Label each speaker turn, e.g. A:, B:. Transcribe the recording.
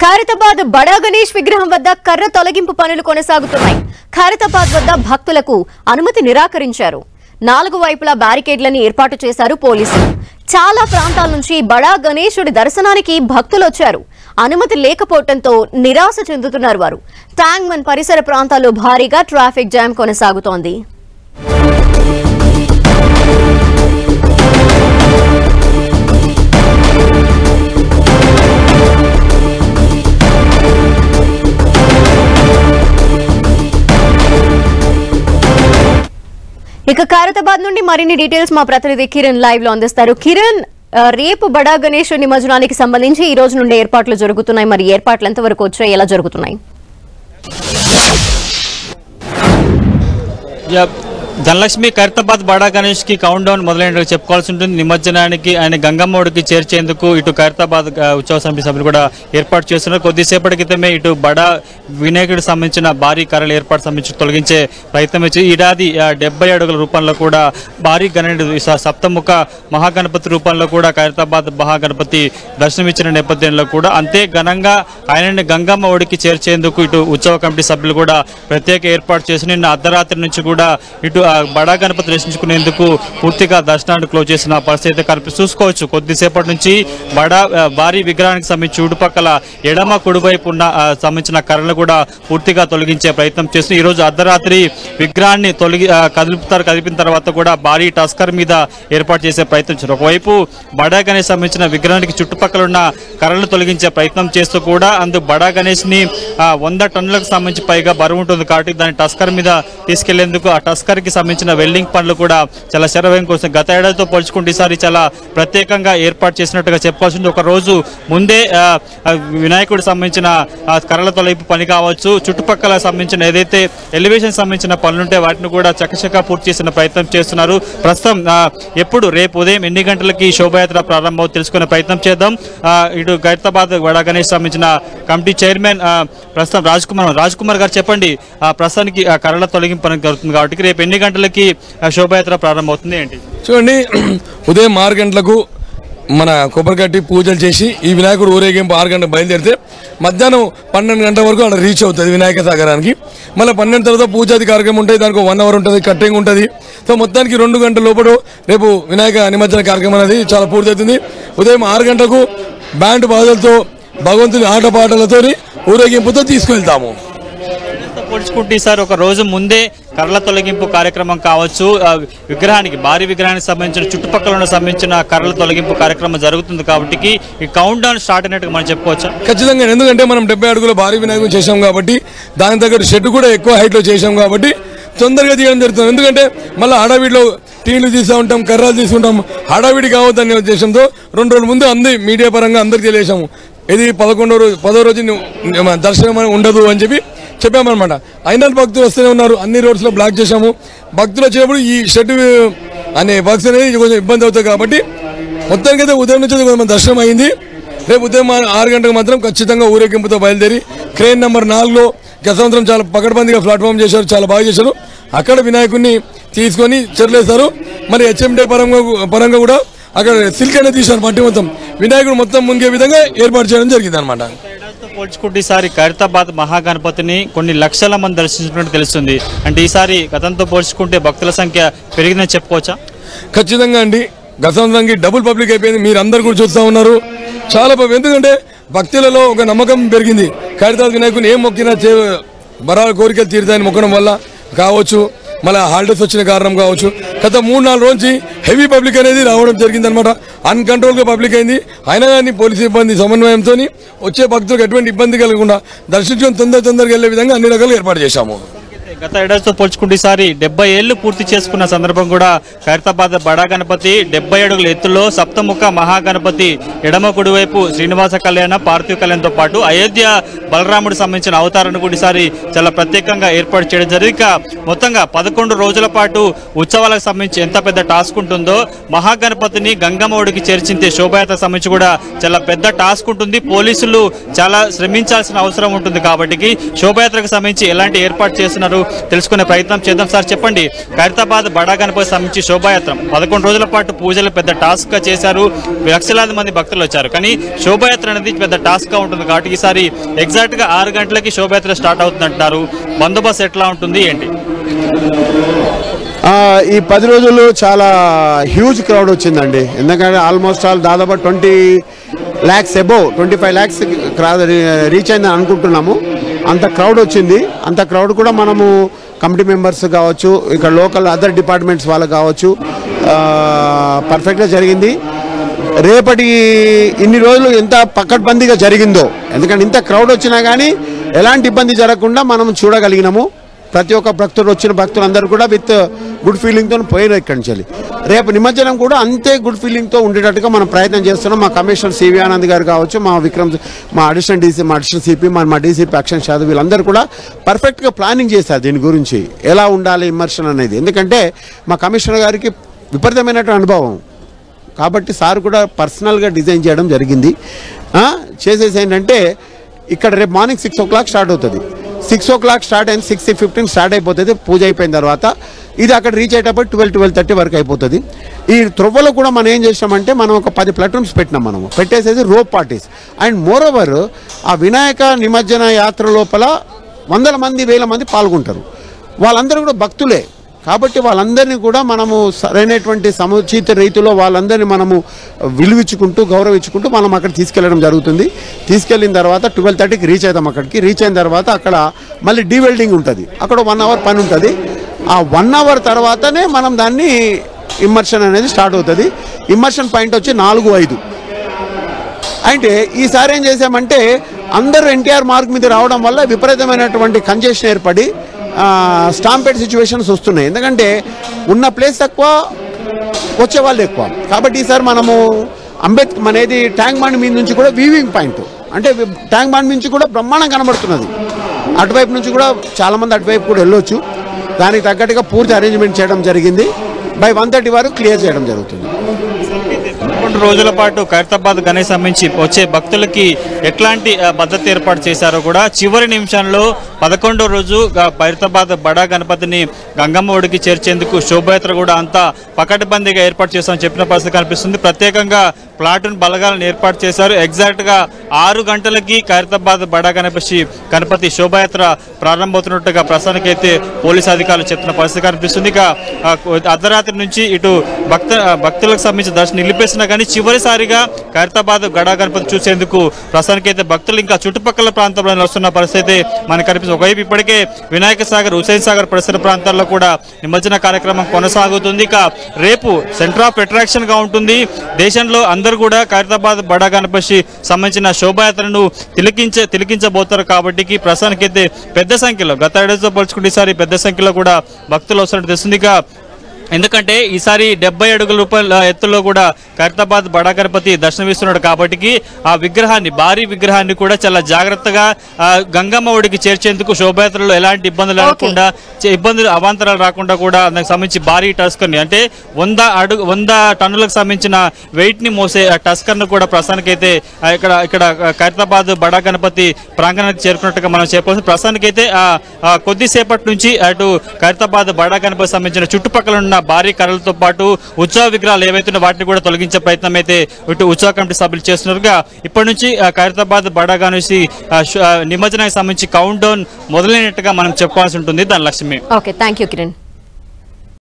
A: ఖైరతాబాద్ బడా గణేష్ విగ్రహం వద్ద కర్ర తొలగింపు పనులు కొనసాగుతున్నాయి. ఖైరతాబాద్ వద్ద భక్తులకు అనుమతి నిరాకరించారు. 4 వైపులా బ్యారికేడ్లను ఏర్పాటు చేశారు పోలీసులు. చాలా ప్రాంతాల నుంచి బడా గణేశుడి దర్శనానికి భక్తులు వచ్చారు. అనుమతి లేకపోవడంతో నిరాశ చెందుతున్నారు వారు. ట్యాంక్మన్ పరిసర ప్రాంతాల్లో భారీగా ట్రాఫిక్ జామ్ కొనసాగుతోంది. ఇక ఖైరతాబాద్ నుండి మరిన్ని డీటెయిల్స్ మా ప్రతినిధి కిరణ్ లైవ్ లో అందిస్తారు. కిరణ్, రేపు బడా గణేష్ నిమజ్జనానికి సంబంధించి ఈ రోజు నుండి ఏర్పాట్లు జరుగుతున్నాయి. మరి ఏర్పాట్లు ఎంతవరకు వచ్చాయి, ఎలా జరుగుతున్నాయి?
B: ధనలక్ష్మి, ఖైరతాబాద్ బడా గణేష్ కి కౌంట్ డౌన్ మొదలైనట్టు చెప్పుకోవాల్సి ఉంటుంది. నిమజ్జనానికి ఆయన గంగమ్మడికి చేర్చేందుకు ఇటు ఖైరతాబాద్ ఉత్సవ సమితి సభ్యులు కూడా ఏర్పాటు చేస్తున్నారు. కొద్దిసేపటి క్రితమే ఇటు బడా వినాయకుడికి సంబంధించిన భారీ కర్రలు ఏర్పాటు సంబంధించి తొలగించే ప్రయత్నం ఇచ్చి ఏడాది 70 అడుగుల రూపంలో కూడా భారీ గణేశుడు సప్తముఖ మహాగణపతి రూపంలో కూడా ఖైరతాబాద్ మహాగణపతి దర్శనమిచ్చిన నేపథ్యంలో కూడా అంతే ఘనంగా ఆయనని గంగమ్మ ఒడికి చేర్చేందుకు ఇటు ఉత్సవ కమిటీ సభ్యులు కూడా ప్రత్యేక ఏర్పాటు చేసి నిన్న అర్ధరాత్రి నుంచి కూడా ఇటు బడా గణపతి దర్శించుకునేందుకు పూర్తిగా దర్శనాన్ని క్లోజ్ చేసిన పరిస్థితి చూసుకోవచ్చు. కొద్దిసేపటి నుంచి భారీ విగ్రహానికి సంబంధించి చుట్టుపక్కల ఎడమ కుడివైపు ఉన్న సంబంధించిన కర్రలు కూడా పూర్తిగా తొలగించే ప్రయత్నం చేస్తుంది. ఈ రోజు అర్ధరాత్రి విగ్రహాన్ని కదిపిన తర్వాత కూడా భారీ టస్కర్ మీద ఏర్పాటు చేసే ప్రయత్నం చేస్తారు. ఒకవైపు బడా గణేష్ సంబంధించిన విగ్రహానికి చుట్టుపక్కల ఉన్న కర్రలు తొలగించే ప్రయత్నం చేస్తూ కూడా బడా గణేష్ ని 100 టన్నులకు సంబంధించి పైగా బరువు ఉంటుంది కాబట్టి దాన్ని టస్కర్ మీద తీసుకెళ్లేందుకు ఆ టస్కర్ కి సంబంధించిన వెల్డింగ్ పనులు కూడా చాలా శరవేగం కోసం గత ఏడాదితో పోల్చుకుంటే ఈసారి చాలా ప్రత్యేకంగా ఏర్పాటు చేసినట్టుగా చెప్పాల్సింది. ఒక రోజు ముందే వినాయకుడికి సంబంధించిన కర్రల తొలగింపు పని కావచ్చు, చుట్టుపక్కల సంబంధించిన ఏదైతే ఎలివేషన్ సంబంధించిన పనులుంటే వాటిని కూడా చకచకా పూర్తి చేసిన ప్రయత్నం చేస్తున్నారు. ప్రస్తుతం ఎప్పుడు రేపు ఉదయం ఎన్ని గంటలకి శోభయాత్ర ప్రారంభం తెలుసుకునే ప్రయత్నం చేద్దాం. ఇటు ఖైరతాబాద్ బడా గణేష్ సంబంధించిన కమిటీ చైర్మన్ ప్రస్తుతం రాజ్ కుమార్ గారు, చెప్పండి, ప్రస్తుతానికి కర్రల తొలగింపు పని జరుగుతుంది కాబట్టి రేపు ఎన్ని గంటలకి శోభయాత్ర ప్రారంభమవుతుంది ఏంటి?
C: చూడండి, ఉదయం 6 గంటలకు మన కొబ్బరికట్టి పూజలు చేసి ఈ వినాయకుడు ఊరేగింపు 6 గంటలకు బయలుదేరితే మధ్యాహ్నం 12 గంటల వరకు అక్కడ రీచ్ అవుతుంది వినాయక సాగరానికి. మళ్ళీ 12 తర్వాత పూజాది కార్యక్రమం ఉంటుంది, దానికి 1 అవర్ ఉంటుంది, కట్టింగ్ ఉంటుంది. సో మొత్తానికి 2 గంటల లోపల రేపు వినాయక నిమజ్జన కార్యక్రమం అనేది చాలా పూర్తవుతుంది. ఉదయం 6 గంటలకు బ్యాండ్ బాధలతో భగవంతుని ఆటపాటలతో ఊరేగింపుతో తీసుకువెళ్తాము.
B: పోల్చుకుంటే ఈసారి ఒక రోజు ముందే కర్రల తొలగింపు కార్యక్రమం కావచ్చు, భారీ విగ్రహానికి సంబంధించిన చుట్టుపక్కల ఉన్న సంబంధించిన కర్రల తొలగింపు కార్యక్రమం జరుగుతుంది కాబట్టి ఈ కౌంట్ డౌన్ స్టార్ట్ అయినట్టుగా మనం చెప్పుకోవచ్చు.
C: ఖచ్చితంగా, ఎందుకంటే మనం 70 అడుగుల భారీ వినాయకుడు చేసాం కాబట్టి దాని తగ్గట్టు షెడ్ కూడా ఎక్కువ హైట్ లో చేసాం కాబట్టి తొందరగా తీయడం జరుగుతుంది. ఎందుకంటే మళ్ళీ హడావిడిలో టీలు తీస్తూ ఉంటాం, కర్రలు తీసుకుంటాం, హడావిడి కావద్దనే ఉద్దేశంతో 2 రోజుల ముందు మీడియా పరంగా అందరికి తెలియజేసాము. ఇది 10వ రోజు దర్శనం ఉండదు అని చెప్పామన్నమాట. అయినా భక్తులు వస్తూనే ఉన్నారు, అన్ని రోడ్స్ లో బ్లాక్ చేశాము. భక్తులు వచ్చేటప్పుడు ఈ షెడ్ అనే వర్క్స్ అనేది కొంచెం ఇబ్బంది అవుతాయి కాబట్టి మొత్తానికి అయితే ఉదయం నుంచి కొంచెం దర్శనం అయింది. రేపు ఉదయం 6 గంటలకు మాత్రం ఖచ్చితంగా ఊరేగింపుతో బయలుదేరి క్రేన్ నెంబర్ 4లో గత సంవత్సరం చాలా పకడ్బందీగా ప్లాట్ఫామ్ చేశారు, చాలా బాగా చేశారు. అక్కడ వినాయకుడిని తీసుకొని చెర్లేస్తారు. మరి హెచ్ఎండే పరంగా కూడా అక్కడ సిల్క్ అనేది తీశారు, మట్టి మొత్తం వినాయకుడు మొత్తం మునిగే విధంగా ఏర్పాటు చేయడం జరిగింది అనమాట.
B: పోల్చుకుంటే ఈసారి ఖైరతాబాద్ మహాగణపతిని కొన్ని లక్షల మంది దర్శించినట్టు తెలుస్తుంది. అంటే ఈసారి గతంతో పోల్చుకుంటే భక్తుల సంఖ్య పెరిగిందని చెప్పుకోవచ్చా?
C: ఖచ్చితంగా అండి, గత సంవత్సరానికి డబుల్ పబ్లిక్ అయిపోయింది. మీరు అందరు కూడా చూస్తూ ఉన్నారు. చాలా ఎందుకంటే భక్తులలో ఒక నమ్మకం పెరిగింది. ఖైరతాబాద్ వినాయకుని ఏం మొక్కినా బరాల కోరికలు తీరుతాయని మొక్కడం వల్ల కావచ్చు, మళ్ళీ హాలిడేస్ వచ్చిన కారణం కావచ్చు, గత 3-4 రోజు నుంచి హెవీ పబ్లిక్ అనేది రావడం జరిగిందనమాట. అన్కంట్రోల్గా పబ్లిక్ అయింది. అయినా కానీ పోలీసు సిబ్బంది సమన్వయంతో వచ్చే భక్తులకు ఎటువంటి ఇబ్బంది కలగకుండా దర్శించడం తొందరగా వెళ్లే విధంగా అన్ని రకాలు ఏర్పాటు చేశాము.
B: గత ఏడాదితో పోల్చుకుంటే ఈసారి 70 ఏళ్లు పూర్తి చేసుకున్న సందర్భం కూడా ఖైరతాబాద్ బడా గణపతి 70 అడుగుల ఎత్తులో సప్తముఖ మహాగణపతి ఎడమ కుడివైపు శ్రీనివాస కళ్యాణ పార్థివ కళ్యాణంతో పాటు అయోధ్య బలరాముడు సంబంధించిన అవతారాన్ని కూడా ఈసారి చాలా ప్రత్యేకంగా ఏర్పాటు చేయడం జరిగింది. మొత్తంగా 11 రోజుల పాటు ఉత్సవాలకు సంబంధించి ఎంత పెద్ద టాస్క్ ఉంటుందో మహాగణపతిని గంగమ్మ ఒడికి చేర్చించే శోభయాత్రకు సంబంధించి కూడా చాలా పెద్ద టాస్క్ ఉంటుంది. పోలీసులు చాలా శ్రమించాల్సిన అవసరం ఉంటుంది కాబట్టి శోభయాత్రకు సంబంధించి ఎలాంటి ఏర్పాటు చేస్తున్నారు, తెలుసుకునే ప్రయత్నం చేద్దాం. సార్ చెప్పండి, ఖైరతాబాద్ బడా గణపతి సంబంధించి శోభాయాత్ర 11 రోజుల పాటు పూజలు పెద్ద టాస్క్ గా చేశారు, లక్షలాది మంది భక్తులు వచ్చారు. కానీ శోభాయాత్ర అనేది పెద్ద టాస్క్ గా ఉంటుంది కాబట్టి ఈసారి ఎగ్జాక్ట్ గా 6 గంటలకి శోభాయాత్ర స్టార్ట్ అవుతుంది అంటున్నారు. బందోబస్తు ఎట్లా ఉంటుంది ఏంటి?
D: ఈ 10 రోజులు చాలా హ్యూజ్ క్రౌడ్ వచ్చిందండి. ఎందుకంటే ఆల్మోస్ట్ ఆల్ దాదాపు 20 lakhs అబోవ్ 25 lakhs రీచ్ అయిందని అనుకుంటున్నాము. అంత క్రౌడ్ వచ్చింది. అంత క్రౌడ్ కూడా మనము కమిటీ మెంబర్స్ కావచ్చు, ఇక్కడ లోకల్ అదర్ డిపార్ట్మెంట్స్ వాళ్ళకు కావచ్చు, పర్ఫెక్ట్గా జరిగింది. రేపటి ఇన్ని రోజులు ఎంత పకడ్బందీగా జరిగిందో, ఎందుకంటే ఇంత క్రౌడ్ వచ్చినా కానీ ఎలాంటి ఇబ్బంది జరగకుండా మనం చూడగలిగినాము. ప్రతి ఒక్క భక్తుడు వచ్చిన భక్తులందరూ కూడా విత్ గుడ్ ఫీలింగ్తో పోయిన ఇక్కడి నుంచి. రేపు నిమజ్జనం కూడా అంతే గుడ్ ఫీలింగ్తో ఉండేటట్టుగా మనం ప్రయత్నం చేస్తున్నాం. మా కమిషనర్ సివి ఆనంద్ గారు కావచ్చు, మా అడిషనల్ డీసీ, మా అడిషనల్ సిపి, మా డీసీపీ అక్షన్ యాదవ్, వీళ్ళందరూ కూడా పర్ఫెక్ట్గా ప్లానింగ్ చేశారు దీని గురించి ఎలా ఉండాలి ఇమ్మర్షన్ అనేది. ఎందుకంటే మా కమిషనర్ గారికి విపరీతమైనటువంటి అనుభవం కాబట్టి సార్ కూడా పర్సనల్గా డిజైన్ చేయడం జరిగింది. చేసేసి ఏంటంటే ఇక్కడ రేపు మార్నింగ్ 6 o'clock స్టార్ట్ అవుతుంది. 6 o'clock స్టార్ట్ అయింది, 6:15 స్టార్ట్ అయిపోతుంది. పూజ అయిపోయిన తర్వాత ఇది అక్కడ రీచ్ అయ్యేటప్పుడు 12-12:30 వరకు అయిపోతుంది. ఈ త్రొవ్వలో కూడా మనం ఏం చేసినామంటే మనం ఒక 10 ప్లాట్ఫామ్స్ పెట్టినాం. మనము పెట్టేసేసి rope parties and more over ఆ వినాయక నిమజ్జన యాత్ర లోపల 100 మంది 1000 మంది పాల్గొంటారు. వాళ్ళందరూ కూడా భక్తులే కాబట్టి వాళ్ళందరినీ కూడా మనము సరైనటువంటి సముచిత రీతిలో వాళ్ళందరినీ మనము విలువించుకుంటూ గౌరవించుకుంటూ మనం అక్కడ తీసుకెళ్ళడం జరుగుతుంది. తీసుకెళ్ళిన తర్వాత 12:30కి రీచ్ అవుతాం. అక్కడికి రీచ్ అయిన తర్వాత అక్కడ మళ్ళీ డీవెల్డింగ్ ఉంటుంది. అక్కడ 1 hour పని ఉంటుంది. ఆ 1 hour తర్వాతనే మనం దాన్ని ఇమ్మర్షన్ అనేది స్టార్ట్ అవుతుంది. ఇమ్మర్షన్ పాయింట్ వచ్చి 4-5. అంటే ఈసారి ఏం చేసామంటే అందరూ ఎన్టీఆర్ మార్గ్ మీద రావడం వల్ల విపరీతమైనటువంటి కంజెషన్ ఏర్పడి స్టాంపేడ్ సిచ్యువేషన్స్ వస్తున్నాయి. ఎందుకంటే ఉన్న ప్లేస్ తక్కువ, వచ్చే వాళ్ళు ఎక్కువ. కాబట్టి ఈసారి మనము అంబేద్కర్ అనేది ట్యాంక్ బండ్ మీద నుంచి కూడా వీవింగ్ పాయింట్, అంటే ట్యాంక్ బండ్ నుంచి కూడా బ్రహ్మాండం కనబడుతున్నది. అటువైపు నుంచి కూడా చాలామంది అటువైపు కూడా వెళ్ళొచ్చు. దానికి తగ్గట్టుగా పూర్తి అరేంజ్మెంట్ చేయడం జరిగింది. బై 1:30 వరకు క్లియర్ చేయడం జరుగుతుంది.
B: 11 రోజుల పాటు ఖైరతాబాద్ గణేష్ సంబంధించి వచ్చే భక్తులకి ఎట్లాంటి భద్రత ఏర్పాటు చేశారో కూడా చివరి నిమిషంలో 11వ రోజు ఖైరతాబాద్ బడా గణపతిని గంగమ్మ ఒడికి చేర్చేందుకు శోభయాత్ర కూడా అంతా పకడ్బందీగా ఏర్పాటు చేస్తామని చెప్పిన పరిస్థితి కనిపిస్తుంది. ప్రత్యేకంగా ప్లాటూన్ బలగాలను ఏర్పాటు చేశారు. ఎగ్జాక్ట్గా 6 గంటలకి ఖైరతాబాద్ బడా గణపతి శోభయాత్ర ప్రారంభమవుతున్నట్టుగా ప్రస్తుతానికైతే పోలీసు అధికారులు చెప్తున్న పరిస్థితి కనిపిస్తుంది. ఇక అర్ధరాత్రి నుంచి ఇటు భక్తులకు సంబంధించిన దర్శనం నిలిపేసినా కానీ చివరిసారిగా ఖైరతాబాద్ గడా గణపతి చూసేందుకు ప్రస్తుతానికైతే భక్తులు ఇంకా చుట్టుపక్కల ప్రాంతంలో వస్తున్న పరిస్థితి మనకు కనిపిస్తుంది. ఒకవైపు ఇప్పటికే వినాయక సాగర్, హుసేన్ సాగర్ పరిసర ప్రాంతాల్లో కూడా నిమజ్జన కార్యక్రమం కొనసాగుతుంది. ఇక రేపు సెంటర్ ఆఫ్ అట్రాక్షన్ గా ఉంటుంది. దేశంలో అందరూ కూడా ఖైరతాబాద్ బడా గణపతి సంబంధించిన శోభాయాత్రను తిలకించబోతారు కాబట్టి ప్రస్తుతానికైతే పెద్ద సంఖ్యలో గత ఏడాదితో పోల్చుకుంటే ఈసారి పెద్ద సంఖ్యలో కూడా భక్తులు వస్తున్నట్టు తెలుస్తుంది. ఇక ఎందుకంటే ఈసారి 70 అడుగుల ఎత్తులో కూడా ఖైరతాబాద్ బడా గణపతి దర్శనమిస్తున్నాడు కాబట్టి ఆ విగ్రహాన్ని, భారీ విగ్రహాన్ని కూడా చాలా జాగ్రత్తగా గంగమ్మ ఒడికి చేర్చేందుకు శోభయాత్రలో ఎలాంటి ఇబ్బందులు అవాంతరాలు రాకుండా కూడా దానికి సంబంధించి భారీ టస్కర్ని, అంటే 100 టన్నులకు సంబంధించిన వెయిట్ ని మోసే టస్కర్ను కూడా ప్రస్తుతానికైతే ఇక్కడ ఖైరతాబాద్ బడా గణపతి ప్రాంగణానికి చేరుకున్నట్టుగా మనం చెప్పవచ్చు. ప్రస్తుతానికైతే కొద్దిసేపటి నుంచి అటు ఖైరతాబాద్ బడా గణపతి సంబంధించిన చుట్టుపక్కల ఉన్న భారీ కర్రలతో పాటు ఉత్సవ విగ్రహాలు ఏవైతే వాటిని కూడా తొలగించే ప్రయత్నం అయితే ఇటు ఉత్సవ కమిటీ సభ్యులు చేస్తున్నారుగా ఇప్పటి నుంచి ఖైరతాబాద్ బడా గణేష్ నిమజ్జనానికి సంబంధించి కౌంట్ డౌన్ మొదలైనట్టుగా మనం చెప్పుకోవాల్సి ఉంటుంది. దాని లక్ష్యమే.
A: Okay, thank you Kiran.